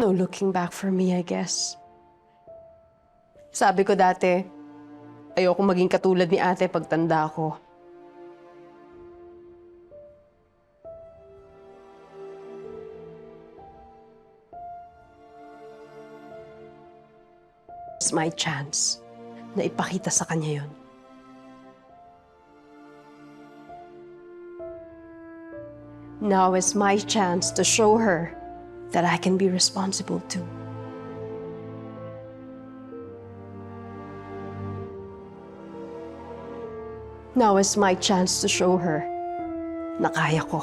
No looking back for me, I guess. Sabi ko dati, ayoko maging katulad ni ate pagtanda ko. It's my chance na ipakita sa kanya yun. Now is my chance to show her that I can be responsible too. Now is my chance to show her na kaya ko.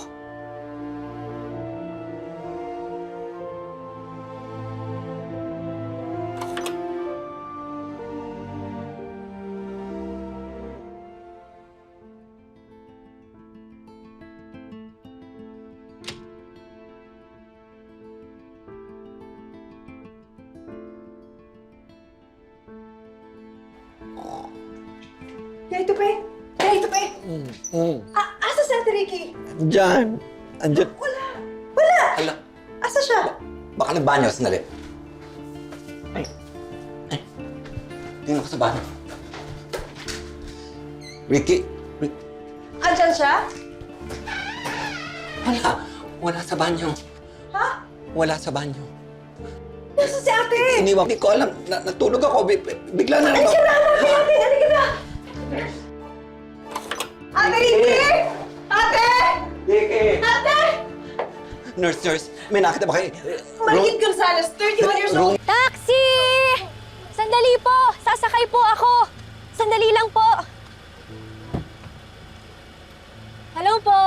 Ito pa asa si Ate Ricky? Diyan. Andiyan. Wala! Ala. Asa siya? Baka nagbanyo. Sandali. Ay. Tingnan ko sa banyo. Ricky. Andyan siya? Wala. Wala sa banyo. Ha? Wala sa banyo. Nasa si Ate? Iniwan. Hindi ko alam. Natulog ako. Bigla na lang. Halika na! Halika na! Ate Ricky! Ate! Ricky! Ate! Nurse. May nakita ba kayo? Margit Gonzalez, 31 years old. Taxi! Sandali po! Sasakay po ako! Sandali lang po! Hello po!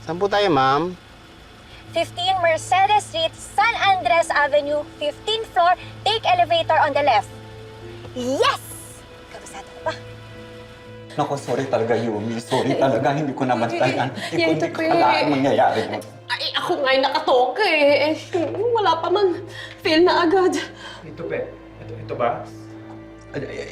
Saan po tayo, ma'am? 15 Mercedes Street, San Andres Avenue, 15th floor, take elevator on the left. Yes! Kabisado ko pa. Naku, sorry talaga, Yumi. Sorry talaga. Hindi ko nabantayan. Yan, Hindi ko ito, alam mangyayari mo. Ay, ako nga'y nakatoka eh. Wala pa man. Fail na agad. Ito, Pe. Ito ba?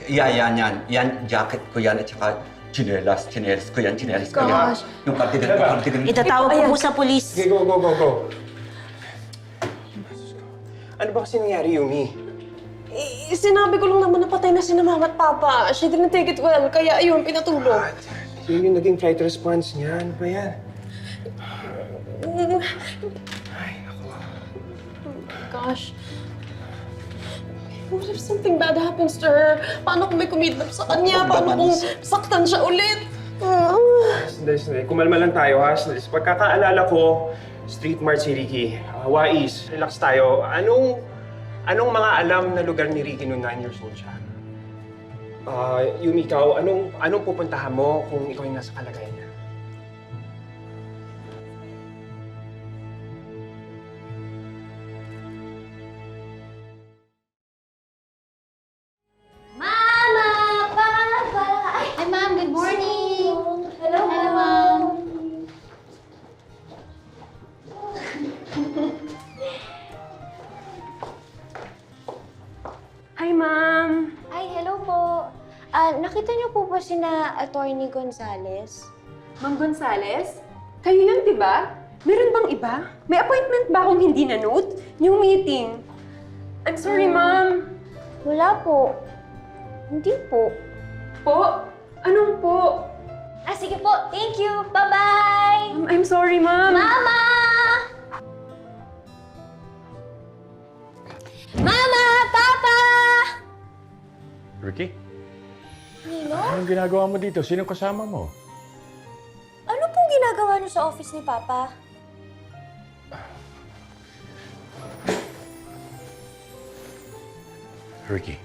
Yan. Yan, jacket ko yan at saka chinelas ko yan, chinelas ko yan. Gosh. Yung cardigan ko. Itatawag ko po sa pulis. Okay, go. Ano ba kasi nangyari, Yumi? Sinabi ko lang naman na patay na si Mama at Papa. She didn't take it well, kaya ayun, pinatulog. Sino yung naging flight response niya? Ano ba yan? Ay, naku. Gosh. What if something bad happens to her? Paano kung may kumidnap sa kanya? Paano kung saktan siya ulit? Sandali. Kumalma lang tayo, ha? Sandali. Sa pagkakaalala ko, Street Mart si Ricky. Wais, relax tayo. Anong mga alam na lugar ni Ricky noong 9 years old siya? Yumi, ikaw, anong pupuntahan mo kung ikaw yung nasa kalagayan niya? Mama! Papa! Hi, ma'am. Good morning. Hello, ma'am. Hi, Ma'am. Ay, hello po. Nakita niyo po ba sina Attorney Gonzales? Ma'am Gonzales? Kayo yun, di ba? Meron bang iba? May appointment ba akong hindi na-note? New meeting. I'm sorry, Ma'am. Wala po. Hindi po. Po? Anong po? Sige po. Thank you. Bye-bye! I'm sorry, Ma'am. Mama! Mama! Papa! Ricky, Nino? anong ginagawa mo dito? Sino kasama mo? Ano pong ginagawa niyo sa office ni Papa? Ricky,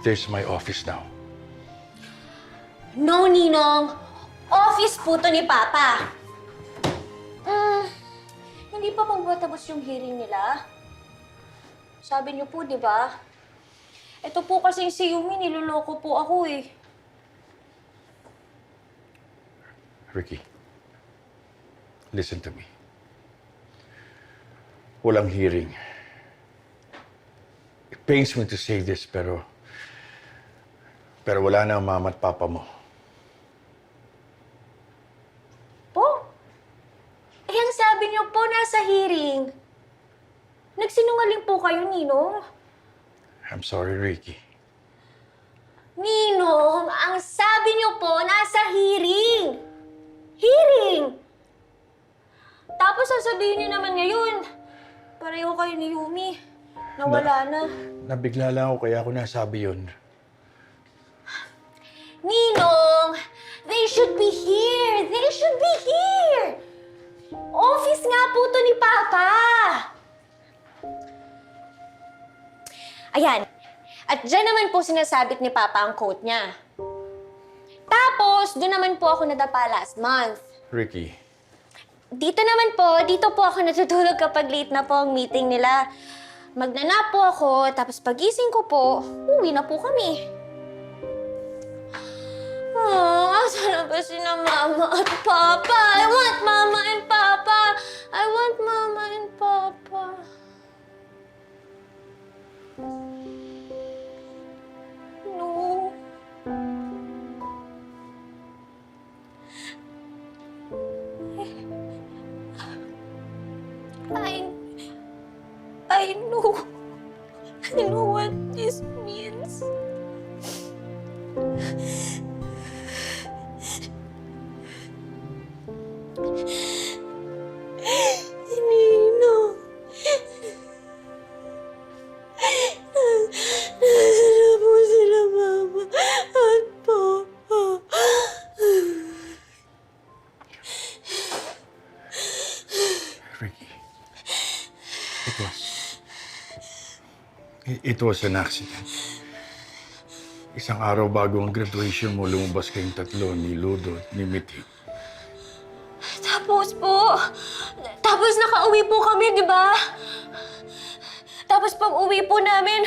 there's my office now. No, Ninong. Office po to ni Papa. Hindi pa magtatapos yung hearing nila. Sabi niyo po, di ba? Ito po kasi si Yumi, niloloko po ako eh. Ricky, listen to me. Walang hearing. It pains me to say this, pero wala na ang mama at papa mo. Po? sabi niyo po nasa hearing. Nagsinungaling po kayo, Ninong. I'm sorry, Ricky. Ninong, ang sabi niyo po nasa hearing. Hearing! Tapos sasabihin niyo naman ngayon, pareho kayo ni Yumi. Nawala na. Nabigla lang ako kaya ako nasabi yun. Ninong, they should be here. They should be here. Office nga po to ni Papa. Ayan. At dyan naman po sinasabit ni Papa ang quote niya. Tapos, doon naman po ako nadapa last month. Ricky, Dito po ako natutulog kapag late na po ang meeting nila. Magnanap po ako, tapos pagising ko po, uwi na po kami. Asan na ba sina Mama at Papa? I want Mama and Papa! I want Mama and Papa. No. I know. I know what this means. Ninong. Nasaan na po sila Mama at Papa? Ricky. It was an accident. Isang araw bago ang graduation mo, lumabas kayong tatlo ni Ludo at ni Mitty. Tapos nakauwi po kami, di ba? Tapos pag uwi po namin,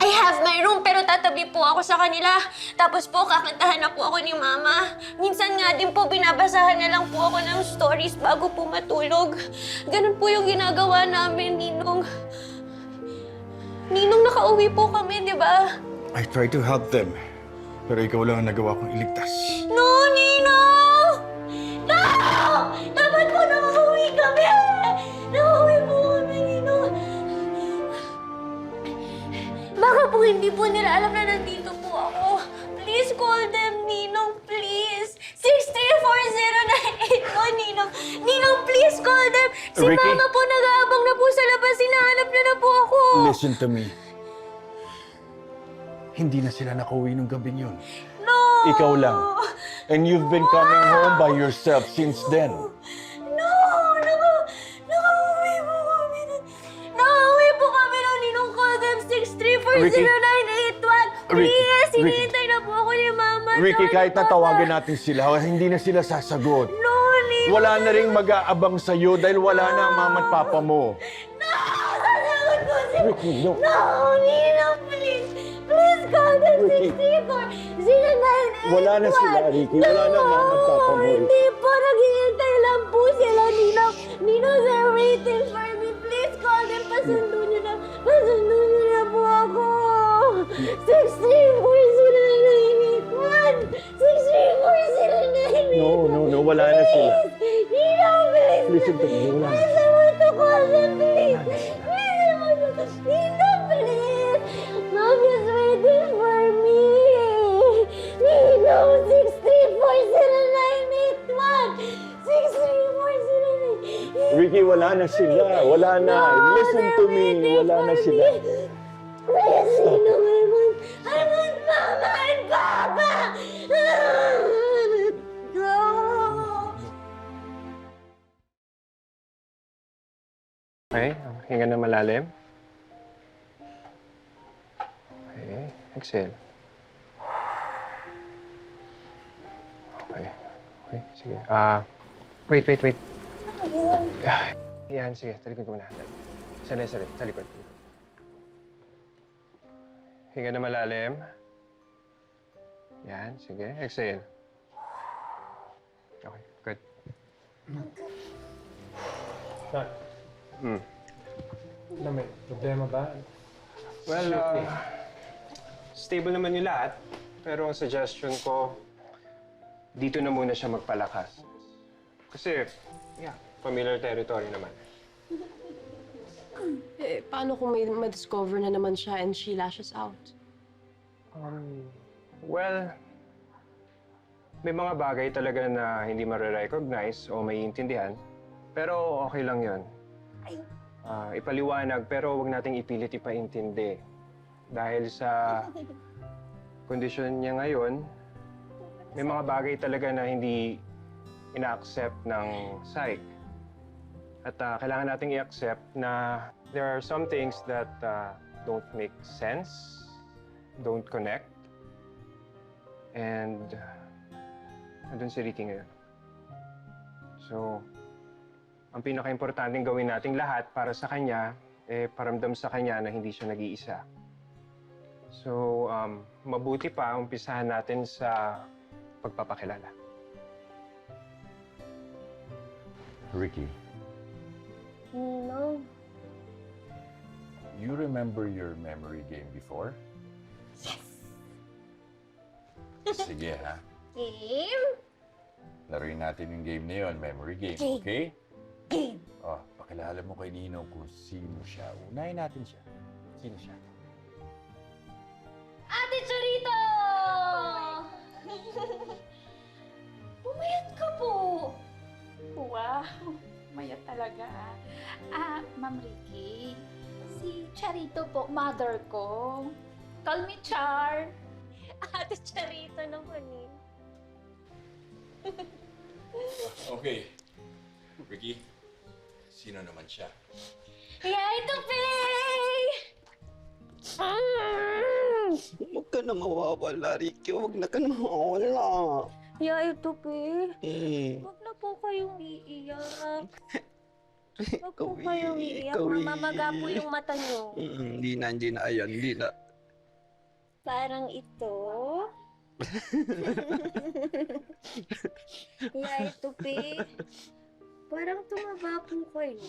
I have my room pero tatabi po ako sa kanila. Tapos po kakantahan na po ako ni Mama. Minsan nga din po binabasahan na lang po ako ng stories bago po matulog. Ganun po yung ginagawa namin, Ninong. Ninong, nakauwi po kami, di ba? I tried to help them, pero ikaw lang ang nagawa kong iligtas. No, Ninong! No! Dapat po nakauwi kami! Nakauwi po kami, Ninong. Baka po hindi po nila alam na nandito po ako. Please call them, Ninong, please. 6340981, Ninong. Ninong, please call them. Si Ricky? Mama po nag-aabang na po sa labas. Hinahanap niya na po ako. Listen to me. Hindi na sila nakauwi nung gabing yun. No! Ikaw lang. And you've been coming home by yourself since then. No! Nakauwi po kami na. Nakauwi po kami na. Ninong, call them 6340981. Please, Ricky. hinihintay na po ako ni Mama. Ricky, Sorry, kahit Papa. natawagan natin sila, hindi na sila sasagot. No, Ninong. Wala na ring mag-aabang sa'yo dahil wala na ang mama at papa mo. No! Sasagot po sila. Ricky, no. No, Ninong, please. Please call them Ricky. 6340981. Wala na sila, Ricky. Wala na ang mama at papa mo. Hindi po. Naghihintay lang po sila, Ninong. Ninong, they're waiting for me. Please call them. Pasundo niyo na. Pasundo niyo na po ako. 6340981. 6340981. No. Wala na sila. Ninong, please. Listen to me. Wala na Please, sila. I want to call them, please. Please, I want to. Ninong, please. Mom is waiting for me. Ninong, 6340981. 6340981. Ricky, wala na sila. Wala na. Listen to me. Wala na sila. Please, Ninong, I want Mama and Papa. Go. Okay, hinga na malalim. Okay, exhale. Okay, sige. Wait. Yan, sige, talikod ko muna. Sali, talikod. Hinga na malalim. Yan, sige, exhale. Okay, good. Ano, may problema ba? Well, stable naman yung lahat. Pero ang suggestion ko, dito na muna siya magpalakas. Kasi, Familiar territory naman. Eh, paano kung may ma-discover na naman siya and she lashes out? Well, may mga bagay talaga na hindi marirecognize o maiintindihan. Pero okay lang yun. Ipaliwanag pero wag nating ipilit ipaintindi. Dahil sa kondisyon niya ngayon, may mga bagay talaga na hindi ina-accept ng psych. At kailangan nating i-accept na there are some things that don't make sense, don't connect. And nandun si Ricky ngayon. So, ang pinaka-importanting gawin nating lahat para sa kanya, paramdam sa kanya na hindi siya nag-iisa. So, mabuti pa, umpisahan natin sa pagpapakilala. Ricky, No. you remember your memory game before? Sige ha. Game? Laruin natin yung game na yun, memory game, Game. okay? Game. Oh, pakilala mo kay Ninong kung sino siya. Unahin natin siya. Sino siya? Ate Chorito! Pumayat ka po. Wow, mayat talaga. Ma'am Ricky, si Charito po, mother ko. Call me Char. Ate Chorito naman eh. Okay. Ricky, sino naman siya? Yay, Tupay! Huwag ka na mawawala, Ricky. Huwag na ka na mawawala. Yay, Tupay! Eh, Huwag na po kayong iiyak. Huwag po Ikaw kayong eh, iiyak. ikaw eh. Mamamaga po yung mata nyo. hindi na. Ayan, hindi na. Parang ito. Yay, Tupay! Parang tumaba po kayo.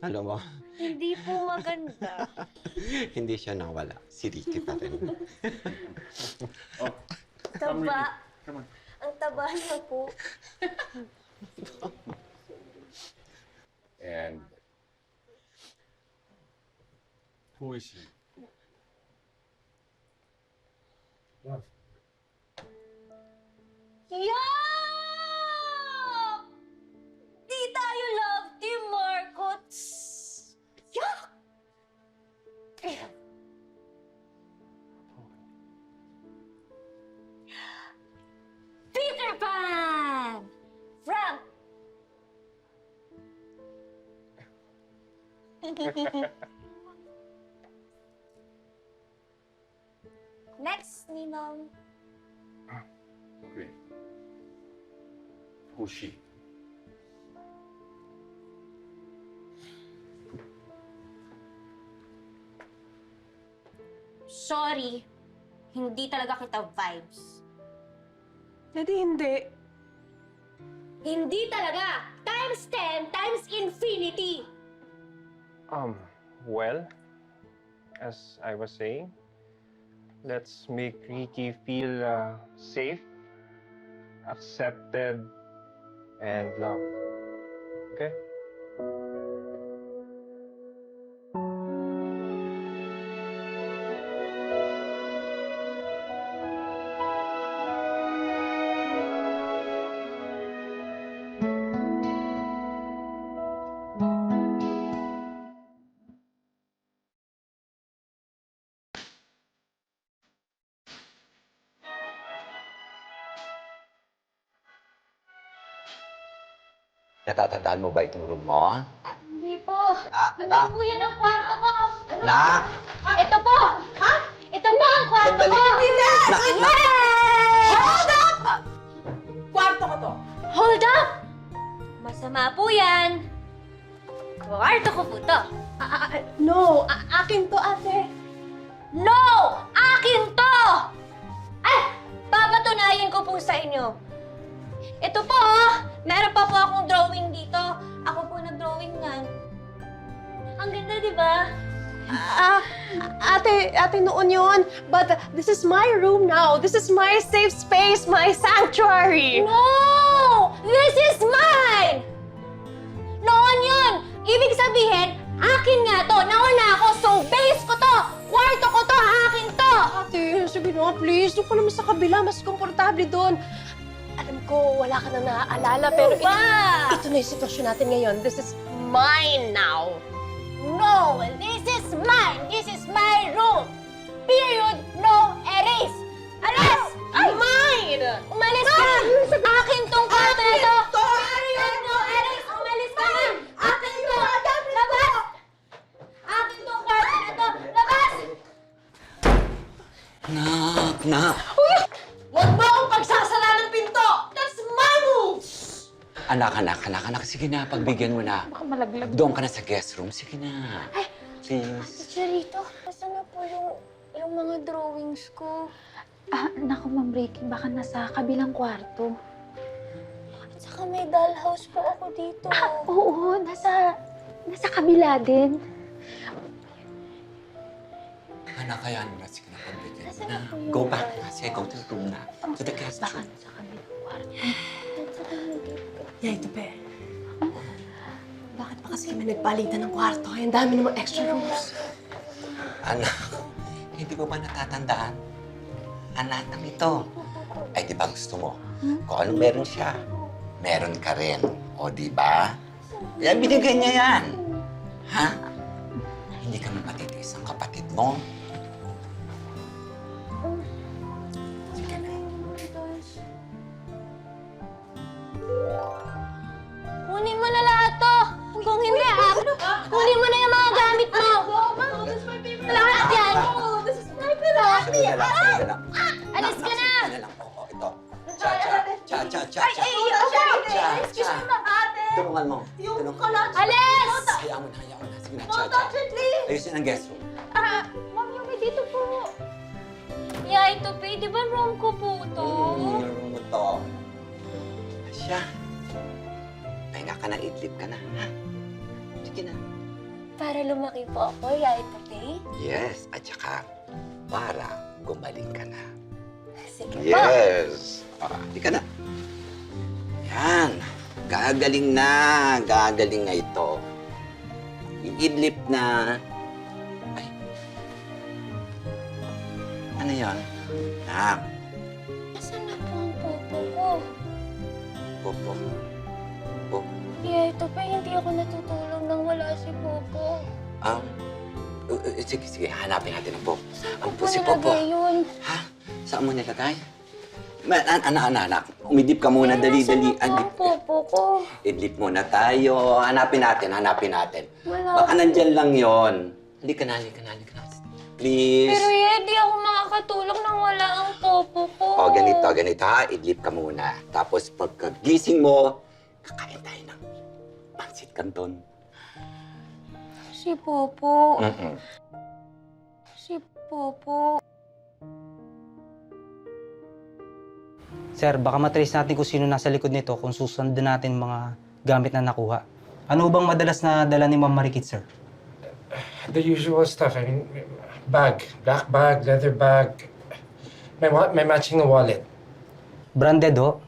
Alam mo, Hindi po maganda. hindi siya nawala. Si Ricky pa rin. Taba. Ang taba niya po. And who is he? Yuck! Di tayo love team, Marcos. Yuck! Peter Pan! Frank! Next, Ninong. Okay. Who's she? Sorry, hindi talaga kita vibes. Daddy, hindi. Hindi talaga! Times 10 times infinity! Well, as I was saying, let's make Ricky feel safe, accepted, and loved. Okay? Natatandaan mo ba itong room mo? Hindi po. Hindi Nak! po yan ang kwarto ko. Nak! Ito po! Ha? Ito na ang kwarto ko! Hold up! Kwarto ko to. Hold up! Masama po yan. Kwarto ko po to. No, akin to, ate. No! Akin to! Ay! Papatunayan ko po sa inyo. Ito po, meron pa po akong drawing dito. Ako po nag-drawing nan. Ang ganda, di ba? Ate, noon yun. But this is my room now. This is my safe space, my sanctuary. No! This is mine! sabi mo, please, doon ka naman sa kabila. Mas komportable doon. Alam ko, wala ka na naaalala, pero ito na yung sitwasyon natin ngayon. This is mine now. No! This is mine! This is my room! Period! No erase! Alis! Mine! Umalis ka! Akin tong kwarto na to! Period! No erase! Umalis ka na! Akin to! Labas! Akin tong kwarto na to! Labas! Nak! Huwag mo akong pagsasara ng pinto! That's my move! Anak. Sige na, pagbigyan mo na. Baka malaglag. Doon ka na sa guest room. Sige na. Please. Charito, nasa na po yung mga drawings ko? Naku, Ma'am Ricky, baka nasa kabilang kwarto. At saka may dollhouse po ako dito. Oo, nasa kabila din. Anak, kaya mo na. Sige na, pagbigyan mo Nasaan na. na po yung Go back doll? na. Sige, go to the room na. To the guest Baka room. nasa kabilang kwarto. Yay, Tupe. Bakit ba kasi kami nagpalitan ng kwarto? Ang dami namang extra rooms. Anak, hindi mo ba natatandaan? Anak ng ito. Ay, di ba gusto mo? Kung ano meron siya, meron ka rin. O, di ba? Kaya binigay niya yan. Ha? Hindi ka man matitiis ang kapatid mo. Kunin mo na lahat to! Kung hindi, kunin mo na yung mga gamit mo! Lahat yan! Sandali na lang. Alis ka na! Sandali lang. Oo, ito. Cha. Excuse me, ma'am, ate! Tulungan mo. Yung Tulungan mo. collage! Alis! Hayaan mo na. Sige na, Don't cha. touch it, please! Ayusin ang guest room. Ma'am, yung dito po. Yeah, ito, di ba room ko po to? Yung room mo to. Asya. Pahinga ka na, idlip ka na, ha? Sige na. Para lumaki po ako, yeah, ito, Yes, at saka para gumaling ka na. Sige po. Yes. Hindi ka na. Yan. Gagaling na ito. Iidlip na. Ay. Ano yan? Nak. Nasaan na po ang popo ko? Popo. Yeah, ito, hindi ako natutulog nang wala si Popo. Sige, hanapin natin ang Popo. Saan Ang ko po si Popo. nilagay yun? Ha? Saan mo nilagay? Anak. Umidip ka muna, dali. Nasaan na po ang Popo ko? Idlip muna tayo. Hanapin natin. Wala Baka po. nandyan lang yon. Halika na. Please. Pero di ako makakatulog nang wala ang Popo ko. O, ganito ha. Idlip ka muna. Tapos pagkagising mo, kakain tayo ng pansit canton. Si Popo. Mm-mm. Si Popo. Sir, baka matrace natin kung sino nasa likod nito kung susundin natin mga gamit na nakuha. Ano bang madalas na dala ni Ma'am Marikit, sir? The usual stuff. I mean, bag, black bag, leather bag. May matching na wallet. Branded ho?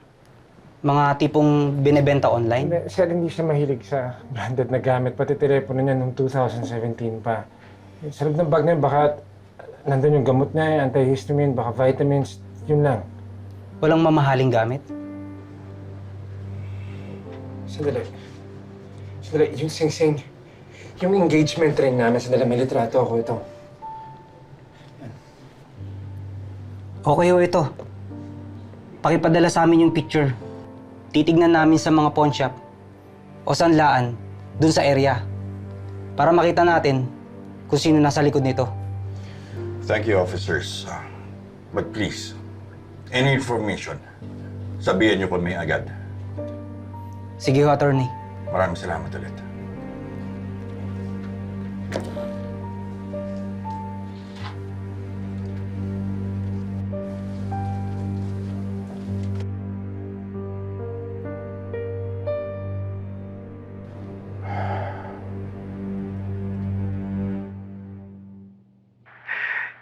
Mga tipong binebenta online? Hindi, sir, hindi siya mahilig sa branded na gamit. Pati telepono niya noong 2017 pa. Sa loob ng bag na yun, baka nandun yung gamot niya, antihistamine, baka vitamins, yun lang. Walang mamahaling gamit? Sandali, yung sing-sing, yung engagement ring namin, sandali, may litrato ako ito. Okay ho ito. Pakipadala sa amin yung picture. Titignan namin sa mga pawn shop o sanlaan dun sa area para makita natin kung sino nasa likod nito. Thank you, officers. But please, any information, sabihin niyo kami agad. Sige ho, attorney. Maraming salamat ulit.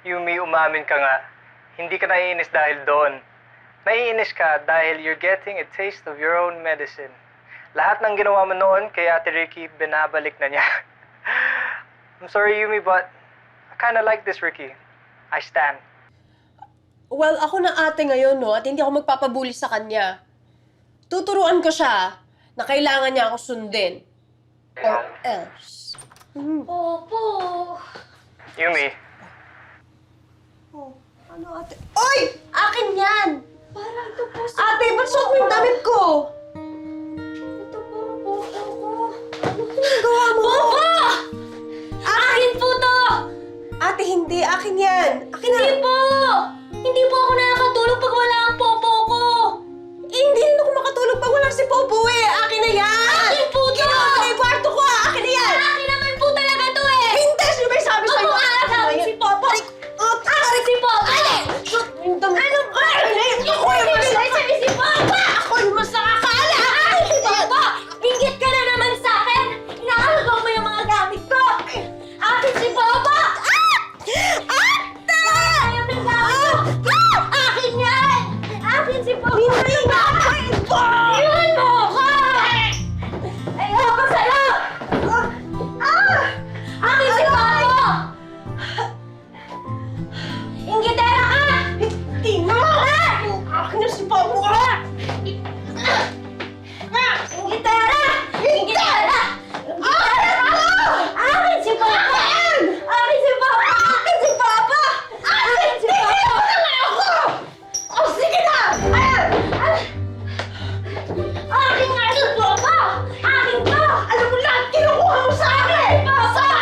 Yumi, umamin ka nga. Hindi ka naiinis dahil doon. Naiinis ka dahil you're getting a taste of your own medicine. Lahat ng ginawa mo noon kay Ate Ricky, binabalik na niya. I'm sorry, Yumi, but I kinda like this, Ricky. I stand. Well, ako na ate ngayon, no? At hindi ako magpapabuli sa kanya. Tuturuan ko siya na kailangan niya ako sundin. Or else. Popo! Yumi, Ano ate? Oy! Akin yan! Parang ito po sa... Ate, ba't suot mo yung damit ko? Ito po, Popo. Ano ginagawa mo? Popo! Akin po to! Ate, hindi. Akin yan. Akin Hindi na. po! Hindi po ako nakakatulog pag wala ang Popo ko! Hindi rin ako makatulog pag wala si Popo eh. Akin na yan! Akin po to! Ginawa ko na yung kwarto ko. Akin na yan! Akin naman po talaga to eh! Hindi! Sino ba yung sabi sa'yo? Ako akin si Popo! Akin si Popo! Ano ba? Ako yung mas si Popo! Ako yung mas nakakaala! Akin si Popo! Ingit ka na naman sa akin! Inaagaw mo yung mga gamit ko! Akin si Popo! Ate! Ayaw ng gamit ko! Akin yan! Akin si Popo! Hindi na ako ito! Iwan mo ako! Ayoko sa'yo! Akin si Popo! Ingitera ka! Hindi na! Akin na si Popo ka! Ingitera! Ingitera! Akin si Popo! Akin si Popo! Akin si Popo! Akin si Popo! Oh, sige na! Ayan! Akin nga si Popo! Akin to! Alam mo lahat kinukuha mo sa akin!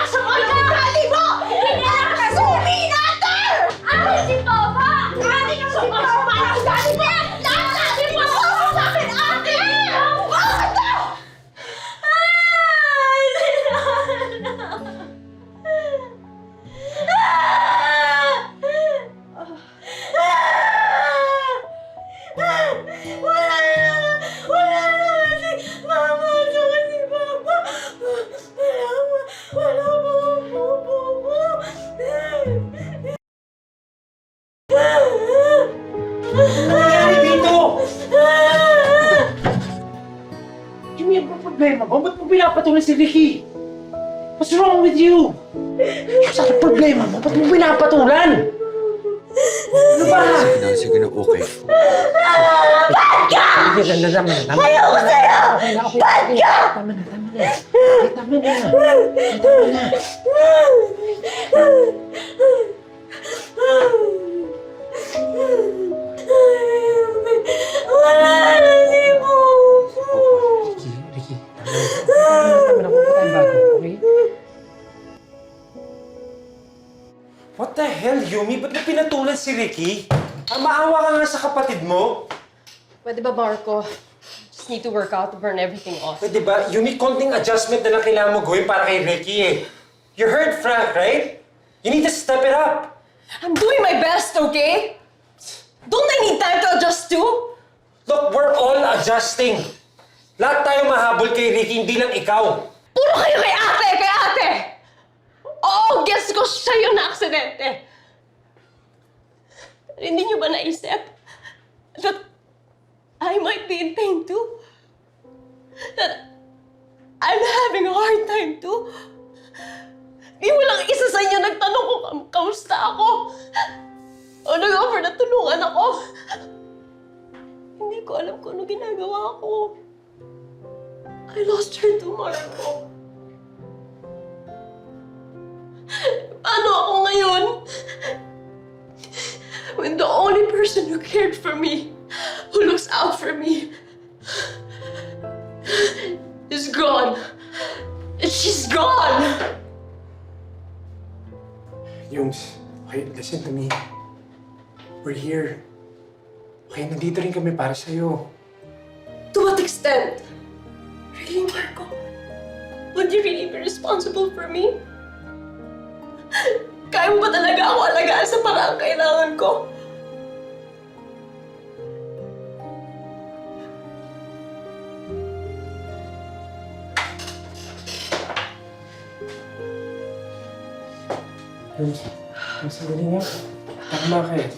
Sa mga ugali mo! Ingitera ka! Sumi natin! Akin si Popo! Akin ang si Popo! Ugali mo! Lahat si Popo! Sa akin, akin! Bakit to? Wala naman si Mama at saka si Papa. Wala po ang Popo ko. nangyari dito? Yumi, ano ba problema mo? Ba't mo pinapatuloy si Ricky? What's wrong with you? Sa problema mo? Ba't mo pinapatulan? Ano ba? Sige na, okay. Ayoko sa'yo! Ba't ka? Tama na. Wala na si Popo. Ricky, tama na. Punta tayo bago, okay? What the hell, Yumi? Ba't mo pinatulan si Ricky? Maawa ka nga sa kapatid mo. Pwede ba, Marco? Just need to work out to burn everything off. Pwede ba? Yumi, konting adjustment na lang kailangan mo gawin para kay Ricky eh. You heard Frank, right? You need to step it up. I'm doing my best, okay? Don't I need time to adjust too? Look, we're all adjusting. Lahat tayo mahabol kay Ricky, hindi lang ikaw. Puro kayo kay ate! Kay ate! Oo, guess ko siya yung na-aksidente. Pero hindi niyo ba naisip that I might be in pain too? That I'm having a hard time too? Di walang isa sa inyo nagtanong kung kamusta ako. O nag-offer na tulungan ako. Hindi ko alam kung ano ginagawa ko. I lost her to Marco. Paano ako ngayon? When the only person who cared for me, who looks out for me, is gone. And she's gone! Yums, okay, listen to me. We're here. Okay, nandito rin kami para sa'yo. To what extent? Really, Marco? Would you really be responsible for me? Kaya mo ba talaga ako alagaan sa paraang kailangan ko? Yums, sandali nga. Tama ka eh.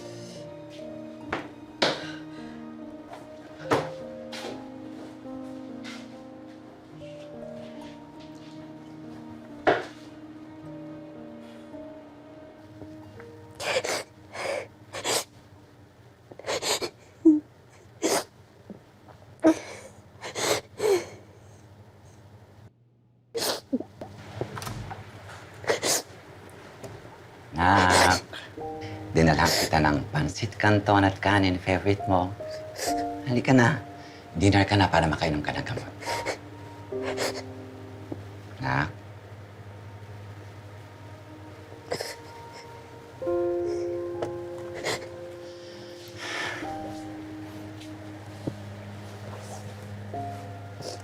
Anak, dinalhan kita ng pansit canton at kanin favorite mo. Halika na. Dinner ka na para makainom ka ng gamot. Anak.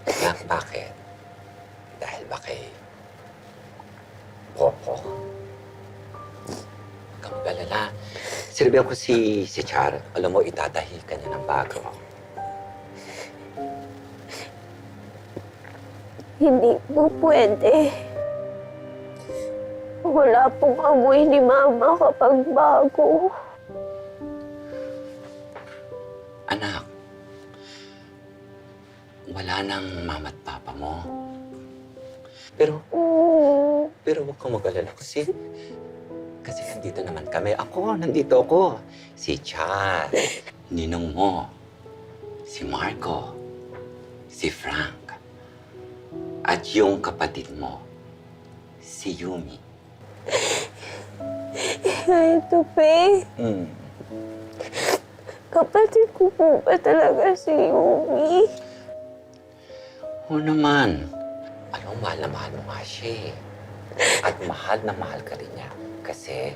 Anak, bakit? Dahil ba kay Popo? Huwag kang mag-alala. Silbihan ko si Char. Alam mo, itatahi ka niya ng bago. Hindi po pwede. Wala pong amoy ni Mama kapag bago. Anak, wala nang mama at papa mo. Pero huwag kang mag-alala kasi nandito naman kami. Nandito ako. Si Char, ninong mo, si Marco, si Frank, at yung kapatid mo, si Yumi. Ito, Pe. Kapatid ko po ba talaga si Yumi? Oo naman. Alam mo, mahal na mahal mo nga siya eh. At mahal na mahal ka rin niya. Kasi,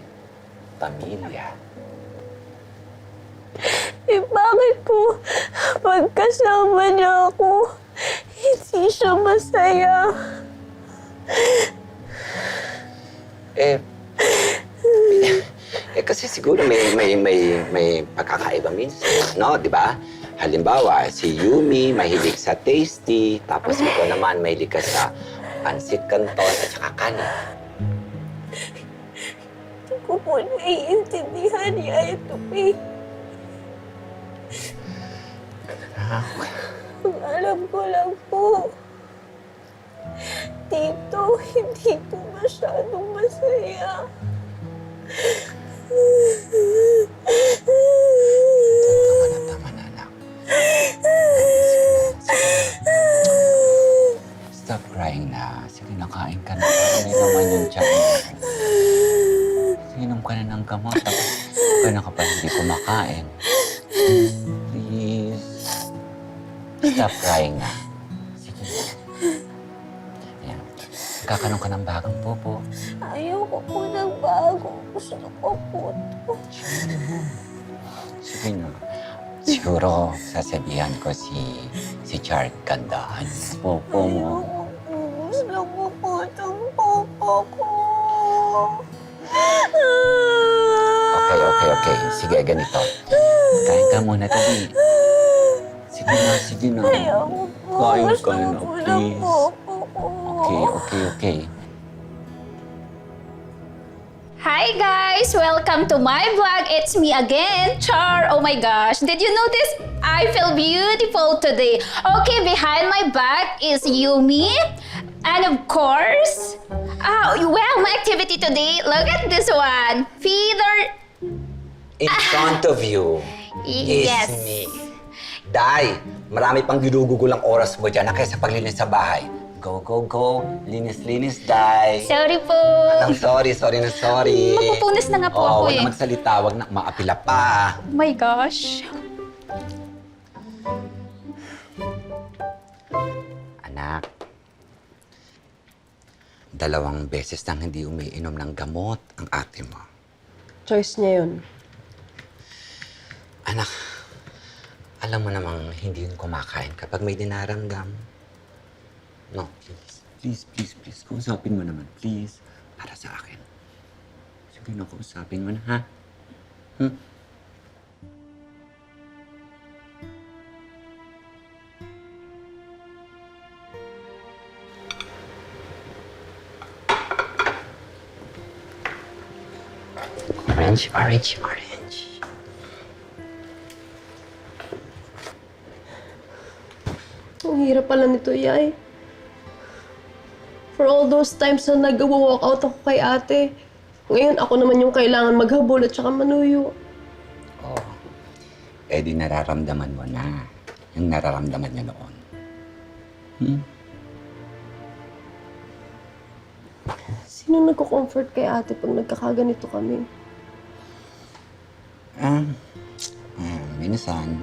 pamilya. Bakit po pagkasama niya ako, hindi siya masaya? Kasi siguro may pagkakaiba minsan, no? Di ba? Halimbawa, si Yumi mahilig sa tasty, tapos ikaw naman mahilig ka sa pansit canton at saka kanin. Hindi ko po naiintindihan niya ito, Pe. Ang alam ko lang po, Tito, hindi po masyadong masaya. Tama na, anak. Stop crying na. Sige, nakain ka na. Para may naman yung tiyan mo. Inom ka na ng gamot. Tapos kaya na ka pa hindi kumakain. Please. Stop crying na. Sige. Ayan. Kakaroon ka ng bagong popo. Ayaw ko po ng bago. Gusto ko po ito. Sige na. Siguro, sasabihan ko si Char, gandahan yung popo mo. Gusto ko po itong popo ko. Okay. Sige, ganito. Kain ka muna, tabi. Sige na. Ayaw ko po. Kain Gusto ka ko na, po ng please. popo ko. Okay. Hi guys! Welcome to my vlog. It's me again, Char. Oh my gosh, did you notice? I feel beautiful today. Okay, behind my back is Yumi. And of course, my activity today, look at this one. Feather. In front of you Yes. is me. Day, marami pang ginugugulang oras mo dyan na kaysa paglinis sa bahay. Go. Linis, Day. Sorry po. Anong sorry. Mapupunas na nga po ako Huwag na magsalita, huwag na maapila pa. Oh my gosh. Anak, 2 beses nang hindi umiinom ng gamot ang ate mo. Choice niya yun. Anak, alam mo namang hindi yun kumakain kapag may dinaramdam. No, please. Kausapin mo naman, please. Para sa akin. Sige na, kausapin mo na, ha? Orange. Ang hirap pala nito, Yay. For all those times na nag-walk out ako kay ate, ngayon ako naman yung kailangan maghabol at saka manuyo. Oh, di nararamdaman mo na yung nararamdaman niya noon. Sino nagko-comfort kay ate pag nagkakaganito kami? Minsan,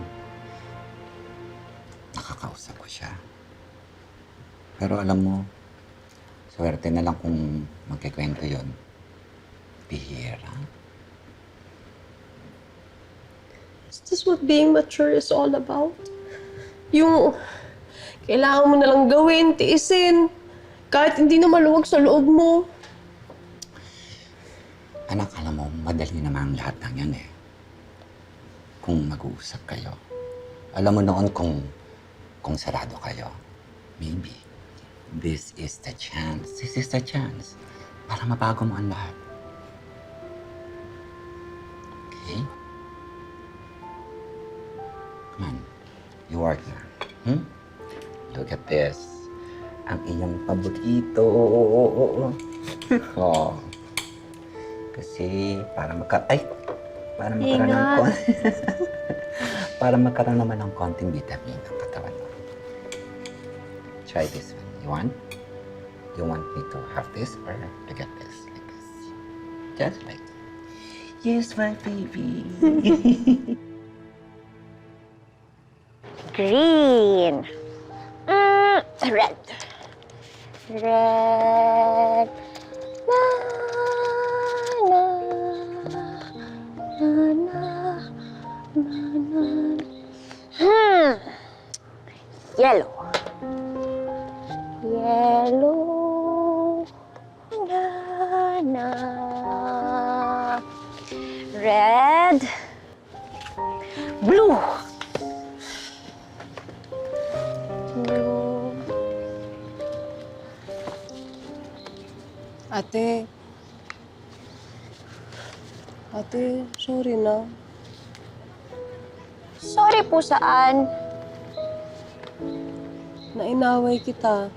nakakausap ko siya. Pero alam mo, swerte na lang kung magkikwento yon. Bihira. Is this what being mature is all about? Yung kailangan mo na lang gawin, tiisin. Kahit hindi na maluwag sa loob mo. Anak, alam mo, madali naman ang lahat ng yan eh. Kung mag-uusap kayo. Alam mo noon kung sarado kayo. Maybe, this is the chance. This is the chance para mabago mo ang lahat. Okay? Come on. You work na. Look at this. Ang iyong paborito. Oh. Kasi para magkaroon naman ng konting vitamin ang katawan mo. Try this one. You want? You want me to have this or look at this? Like this. Just like this. Yes, my baby. Green. Red. Red. Na, na, na, na, na, na. Yellow. Yellow. Na, na. Red. Blue. Blue. Ate, sorry na. Sorry po saan? Nainaway kita.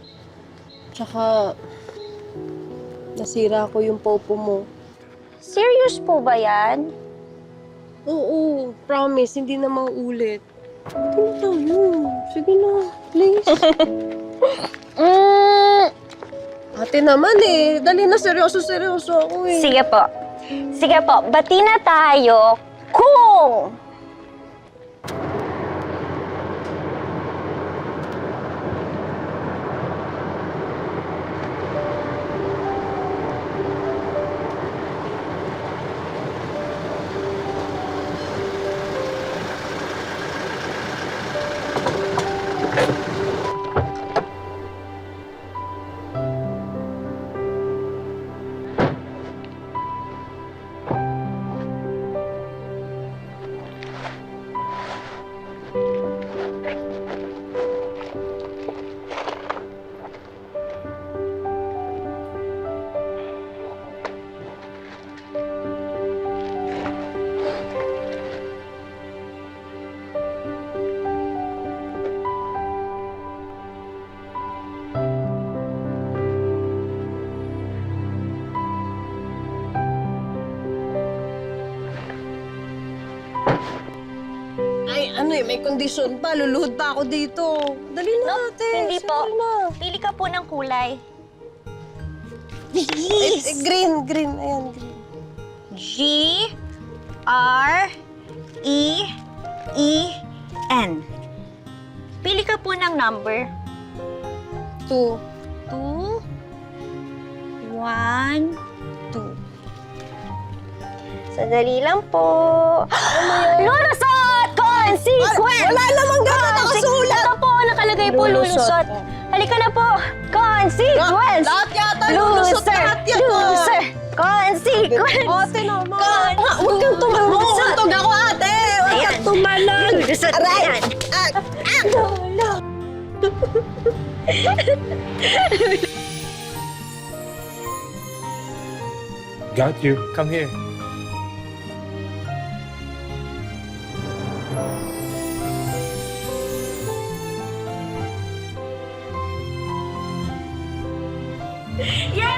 Tsaka, nasira ko yung popo mo. Serious po ba yan? Oo, promise, hindi na mauulit. Hindi na tayo. Sige na, please. Ate naman eh. Dali na, seryoso ako eh. Sige po. Sige po, bati na tayo kung... Ay, ano eh, may kondisyon pa. Luluhod pa ako dito. Dali na, ate. Hindi po. Sige na. Pili ka po ng kulay. Green. Ayan, green. G-R-E-E-N. Pili ka po ng number. 2. 2, 1, 2. Sadali lang po. Lulusot! Consequence! Wala namang ganun nakasulat! Ito po, nakalagay po lulusot. Halika na po. Consequence! Lahat yata lulusot. Lahat yata. Loser! Consequence! Ate naman. Huwag kang tumalon. Uuntog ako, ate. Huwag kang tumalon. Lulusot na yan. Lolo. Got you. Come here. Yay!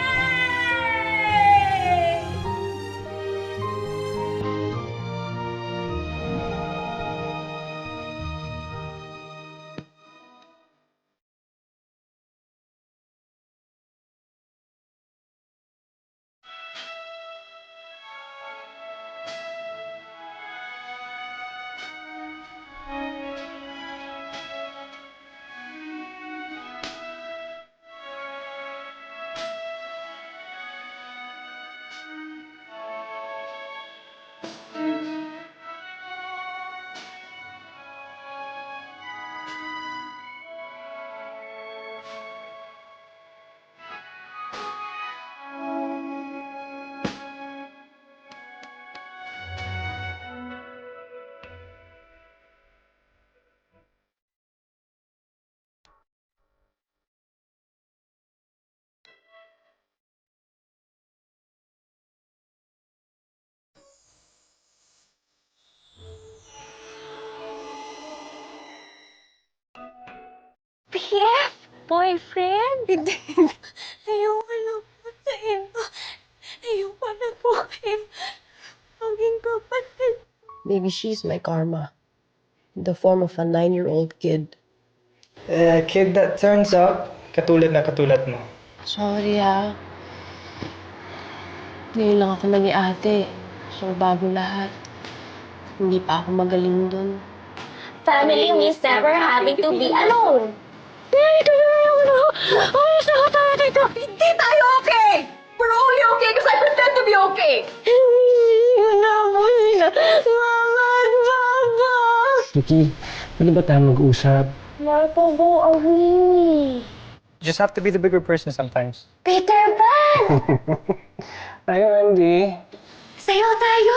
boyfriend? Hindi. Ayoko na po sa inyo. Ayoko na po kayo. Maging kapatid. Maybe she's my karma. In the form of a 9-year-old kid. Kid that turns out, katulad na katulad mo. Sorry ha. Ngayon lang ako naging ate. So, bago lahat. Hindi pa ako magaling dun. Family means never having to be alone. Ayos na tayo dito. Hindi tayo okay! We're only okay because I pretend to be okay! Ricky, pwede ba tayo mag-usap? Marco, go away. You just have to be the bigger person sometimes. Peter Pan! Tayo, Andy. Sayo tayo!